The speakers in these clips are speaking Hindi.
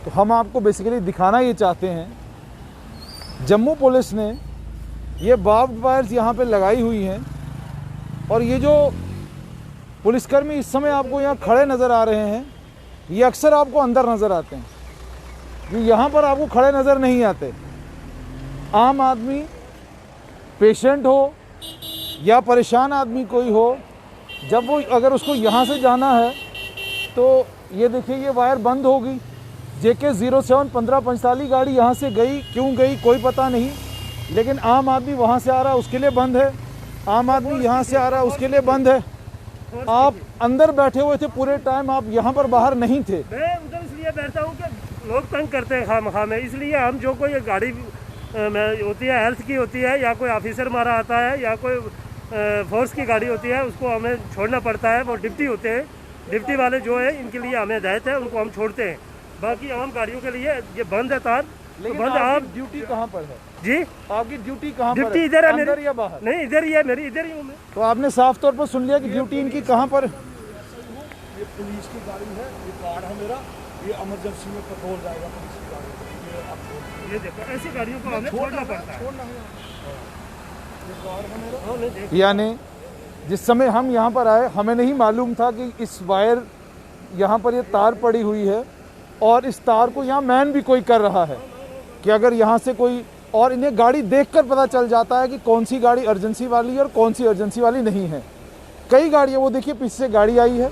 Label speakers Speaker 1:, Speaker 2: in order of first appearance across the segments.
Speaker 1: तो हम आपको बेसिकली दिखाना ये चाहते हैं, जम्मू पुलिस ने ये बार्ब्ड वायर्स यहाँ पे लगाई हुई हैं और ये जो पुलिसकर्मी इस समय आपको यहाँ खड़े नज़र आ रहे हैं, ये अक्सर आपको अंदर नज़र आते हैं, ये यहाँ पर आपको खड़े नज़र नहीं आते। आम आदमी, पेशेंट हो या परेशान आदमी कोई हो, जब वो अगर उसको यहाँ से जाना है तो ये देखिए ये वायर बंद होगी। JK 07 1545 गाड़ी यहाँ से गई, क्यों गई कोई पता नहीं, लेकिन आम आदमी वहाँ से आ रहा है उसके लिए बंद है, आम आदमी यहाँ से आ रहा है उसके लिए बंद है। आप अंदर बैठे हुए थे पूरे टाइम, आप यहाँ पर बाहर नहीं थे।
Speaker 2: मैं उधर इसलिए बैठता हूँ कि लोग तंग करते हैं खामखा में, इसलिए हम जो कोई गाड़ी होती है हेल्थ की होती है या कोई ऑफिसर मारा आता है या कोई फोर्स की गाड़ी होती है उसको हमें छोड़ना पड़ता है। वो डिप्टी होते हैं, डिप्टी वाले जो है इनके लिए हमें हिदायत है, उनको हम छोड़ते हैं। बाकी आम गाड़ियों के लिए ये बंद है तार।
Speaker 1: लेकिन
Speaker 2: बंद।
Speaker 1: आप ड्यूटी कहाँ पर है
Speaker 2: जी?
Speaker 1: आपकी ड्यूटी कहाँ पर है?
Speaker 2: ड्यूटी इधर है
Speaker 1: अंदर
Speaker 2: मेरी
Speaker 1: या बाहर?
Speaker 2: नहीं, इधर ही है मेरी, इधर ही हूँ मैं।
Speaker 1: तो आपने साफ तौर पर सुन लिया कि ड्यूटी इनकी कहाँ पर?
Speaker 3: ये पुलिस की गाड़ी है, ये कार्ड है मेरा, ये इमरजेंसी में पेट्रोल जाएगा पुलिस की गाड़ी। ये आप
Speaker 2: ये देखो ऐसी गाड़ियों को हमें छोड़ना पड़ता है।
Speaker 3: छोड़ना है, ये कार्ड है मेरा।
Speaker 2: हाँ, नहीं देखो।
Speaker 1: यानी जिस समय हम यहाँ पर आए हमें नहीं मालूम था कि इस वायर यहाँ पर ये तार पड़ी हुई है और इस तार को यहाँ मैन भी कोई कर रहा है कि अगर यहाँ से कोई, और इन्हें गाड़ी देखकर पता चल जाता है कि कौन सी गाड़ी अर्जेंसी वाली है और कौन सी अर्जेंसी वाली नहीं है। कई गाड़ियाँ, वो देखिए पीछे से गाड़ी आई है,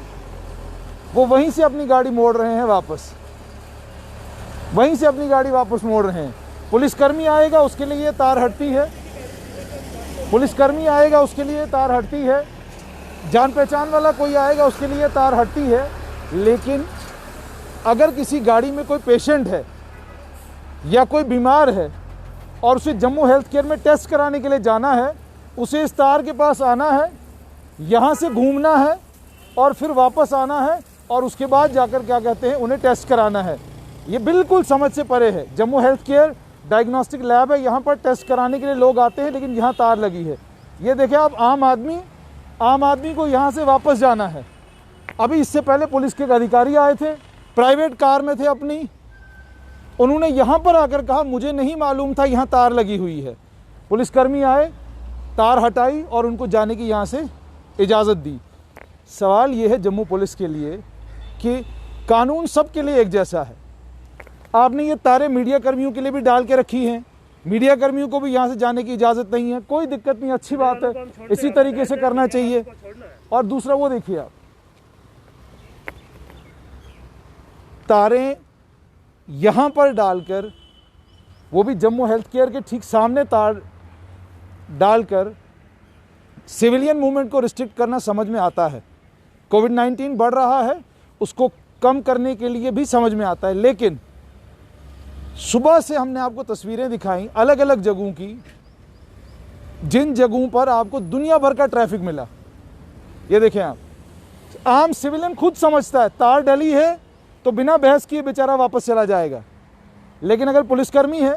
Speaker 1: वो वहीं से अपनी गाड़ी मोड़ रहे हैं वापस, वहीं से अपनी गाड़ी वापस मोड़ रहे हैं। पुलिसकर्मी आएगा उसके लिए ये तार हटती है, पुलिसकर्मी आएगा उसके लिए तार हटती है, जान पहचान वाला कोई आएगा उसके लिए तार हटती है। लेकिन अगर किसी गाड़ी में कोई पेशेंट है या कोई बीमार है और उसे जम्मू हेल्थ केयर में टेस्ट कराने के लिए जाना है, उसे इस तार के पास आना है, यहाँ से घूमना है और फिर वापस आना है और उसके बाद जाकर क्या कहते हैं उन्हें टेस्ट कराना है। ये बिल्कुल समझ से परे है। Jammu health care diagnostic lab है, यहाँ पर टेस्ट कराने के लिए लोग आते हैं, लेकिन यहाँ तार लगी है। ये देखिए आप, आम आदमी को यहाँ से वापस जाना है। अभी इससे पहले पुलिस के अधिकारी आए थे, प्राइवेट कार में थे अपनी, उन्होंने यहाँ पर आकर कहा मुझे नहीं मालूम था यहाँ तार लगी हुई है। पुलिसकर्मी आए, तार हटाई और उनको जाने की यहाँ से इजाज़त दी। सवाल ये है जम्मू पुलिस के लिए कि कानून सबके लिए एक जैसा है। आपने ये तारें मीडिया कर्मियों के लिए भी डाल के रखी हैं, मीडिया कर्मियों को भी यहाँ से जाने की इजाज़त नहीं है, कोई दिक्कत नहीं, अच्छी बात है, इसी तरीके से करना चाहिए। और दूसरा वो देखिए आप, तारें यहाँ पर डालकर, वो भी जम्मू हेल्थ केयर के ठीक सामने तार डालकर सिविलियन मूवमेंट को रिस्ट्रिक्ट करना समझ में आता है। कोविड-19 बढ़ रहा है, उसको कम करने के लिए भी समझ में आता है। लेकिन सुबह से हमने आपको तस्वीरें दिखाई अलग अलग जगहों की, जिन जगहों पर आपको दुनिया भर का ट्रैफिक मिला। ये देखें आप, आम सिविलियन खुद समझता है तार डली है तो बिना बहस किए बेचारा वापस चला जाएगा। लेकिन अगर पुलिसकर्मी है,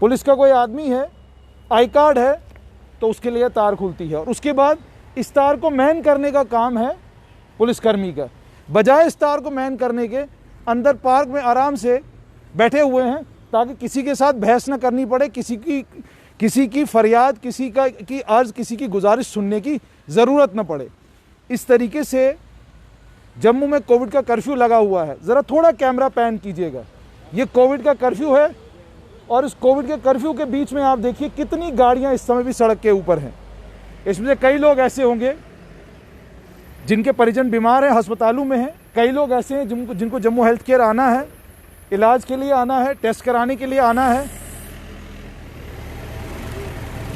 Speaker 1: पुलिस का कोई आदमी है, आई कार्ड है, तो उसके लिए तार खुलती है और उसके बाद इस तार को मैन करने का काम है पुलिसकर्मी का। बजाय इस तार को मैन करने के, अंदर पार्क में आराम से बैठे हुए हैं ताकि किसी के साथ बहस न करनी पड़े, किसी की फरियाद, किसी की अर्ज, किसी की गुजारिश सुनने की ज़रूरत न पड़े। इस तरीके से जम्मू में कोविड का कर्फ्यू लगा हुआ है। ज़रा थोड़ा कैमरा पैन कीजिएगा, ये कोविड का कर्फ्यू है और इस कोविड के कर्फ्यू के बीच में आप देखिए कितनी गाड़ियां इस समय भी सड़क के ऊपर हैं। इसमें से कई लोग ऐसे होंगे जिनके परिजन बीमार हैं, अस्पतालों में हैं। कई लोग ऐसे हैं जिनको जम्मू हेल्थ केयर आना है, इलाज के लिए आना है, टेस्ट कराने के लिए आना है।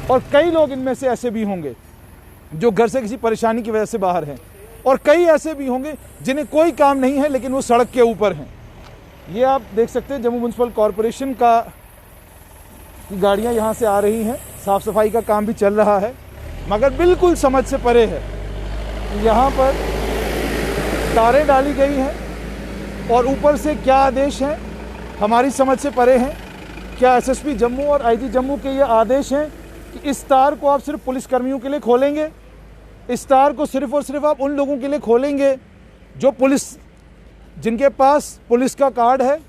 Speaker 1: और कई लोग इनमें से ऐसे भी होंगे जो घर से किसी परेशानी की वजह से बाहर हैं, और कई ऐसे भी होंगे जिन्हें कोई काम नहीं है लेकिन वो सड़क के ऊपर हैं। ये आप देख सकते हैं जम्मू म्युनिसिपल कॉरपोरेशन का गाड़ियां यहाँ से आ रही हैं, साफ सफाई का काम भी चल रहा है, मगर बिल्कुल समझ से परे है। यहाँ पर तारें डाली गई हैं और ऊपर से क्या आदेश हैं हमारी समझ से परे हैं। क्या एसएसपी जम्मू और आईजी जम्मू के ये आदेश हैं कि इस तार को आप सिर्फ पुलिसकर्मियों के लिए खोलेंगे इस तार को सिर्फ और सिर्फ आप उन लोगों के लिए खोलेंगे जो जिनके पास पुलिस का कार्ड है।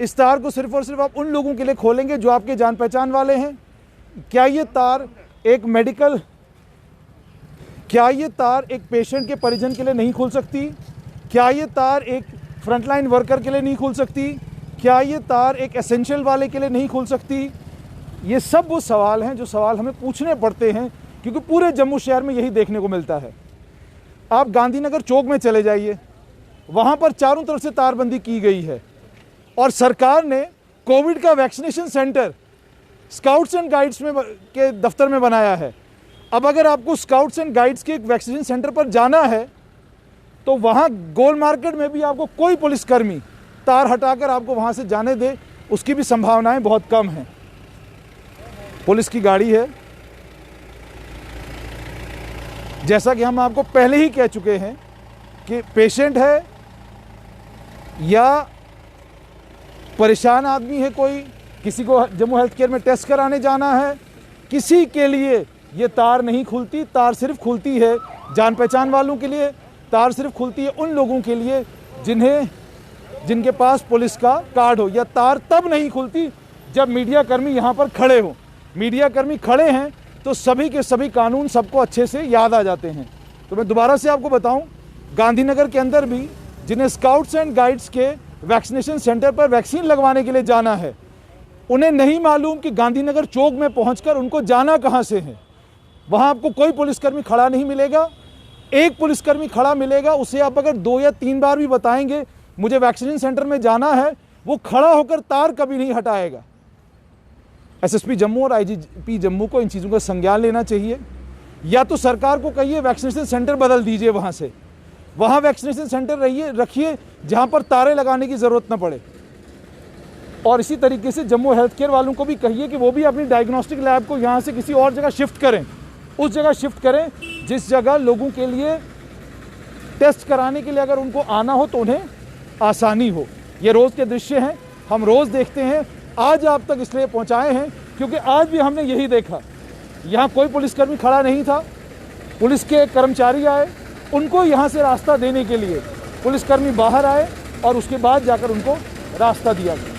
Speaker 1: इस तार को सिर्फ और सिर्फ आप उन लोगों के लिए खोलेंगे जो आपके जान पहचान वाले हैं। क्या ये तार एक पेशेंट के परिजन के लिए नहीं खुल सकती? क्या ये तार एक फ्रंटलाइन वर्कर के लिए नहीं खुल सकती? क्या ये तार एक एसेंशियल वाले के लिए नहीं खुल सकती? ये सब वो सवाल हैं जो सवाल हमें पूछने पड़ते हैं, क्योंकि पूरे जम्मू शहर में यही देखने को मिलता है। आप गांधीनगर चौक में चले जाइए, वहाँ पर चारों तरफ से तारबंदी की गई है और सरकार ने कोविड का vaccination centre scouts and guides के दफ्तर में बनाया है। अब अगर आपको स्काउट्स एंड गाइड्स के एक वैक्सीनेशन सेंटर पर जाना है तो वहाँ गोल मार्केट में भी आपको कोई पुलिसकर्मी तार हटाकर आपको वहाँ से जाने दे, उसकी भी संभावनाएं बहुत कम हैं। पुलिस की गाड़ी है, जैसा कि हम आपको पहले ही कह चुके हैं कि पेशेंट है या परेशान आदमी है, कोई किसी को जम्मू हेल्थ केयर में टेस्ट कराने जाना है, किसी के लिए ये तार नहीं खुलती। तार सिर्फ खुलती है जान पहचान वालों के लिए, तार सिर्फ खुलती है उन लोगों के लिए जिनके पास पुलिस का कार्ड हो। या तार तब नहीं खुलती जब मीडिया कर्मी यहाँ पर खड़े हो। मीडिया कर्मी खड़े हैं तो सभी के सभी कानून सबको अच्छे से याद आ जाते हैं। तो मैं दोबारा से आपको बताऊं, गांधीनगर के अंदर भी जिन्हें स्काउट्स एंड गाइड्स के वैक्सीनेशन सेंटर पर वैक्सीन लगवाने के लिए जाना है, उन्हें नहीं मालूम कि गांधीनगर चौक में पहुंचकर उनको जाना कहां से है। वहां आपको कोई पुलिसकर्मी खड़ा नहीं मिलेगा। एक पुलिसकर्मी खड़ा मिलेगा, उसे आप अगर 2 या 3 बार भी बताएंगे मुझे वैक्सीनेशन सेंटर में जाना है, वो खड़ा होकर तार कभी नहीं हटाएगा। एसएसपी जम्मू और आईजीपी जम्मू को इन चीज़ों का संज्ञान लेना चाहिए। या तो सरकार को कहिए वैक्सीनेशन सेंटर बदल दीजिए, वहाँ वैक्सीनेशन सेंटर रखिए जहाँ पर तारे लगाने की ज़रूरत न पड़े। और इसी तरीके से जम्मू हेल्थ केयर वालों को भी कहिए कि वो भी अपनी डायग्नोस्टिक लैब को यहाँ से किसी और जगह शिफ्ट करें, उस जगह शिफ्ट करें जिस जगह लोगों के लिए टेस्ट कराने के लिए अगर उनको आना हो तो उन्हें आसानी हो। ये रोज़ के दृश्य हैं, हम रोज़ देखते हैं। आज आप तक इसलिए पहुंचाए हैं क्योंकि आज भी हमने यही देखा, यहाँ कोई पुलिसकर्मी खड़ा नहीं था। पुलिस के कर्मचारी आए, उनको यहाँ से रास्ता देने के लिए पुलिसकर्मी बाहर आए और उसके बाद जाकर उनको रास्ता दिया गया।